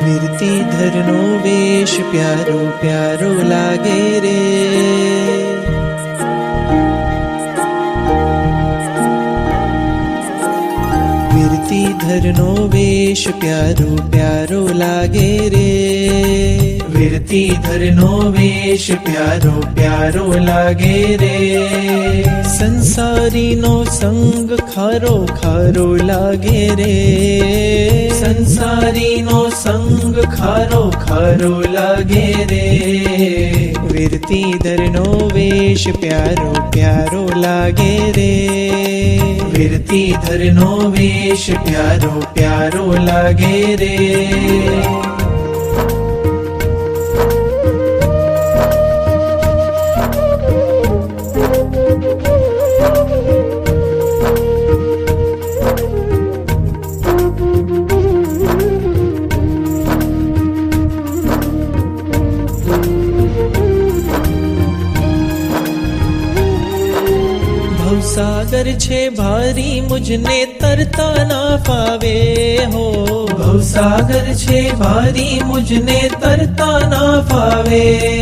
વીરતીધરનો વેશ પ્યારો પ્યારો લાગે રે. વીરતીધરનો વેશ પ્યારો પ્યારો લાગે રે. વીરતીધરનો વેશ પ્યારો પ્યારો લાગે રે. સંસારીનો સંગ ખારો ખારો લાગે રે. સંસારીનો સંગ ખારો ખારો લાગે રે. વીરતીધરનો વેશ પ્યારો પ્યારો લાગે રે. વીરતીધરનો વેશ પ્યારો પ્યારો લાગે રે. भवसागर छे भारी मुझने तरता ना फावे हो. भवसागर छे भारी मुझने तरता ना फावे.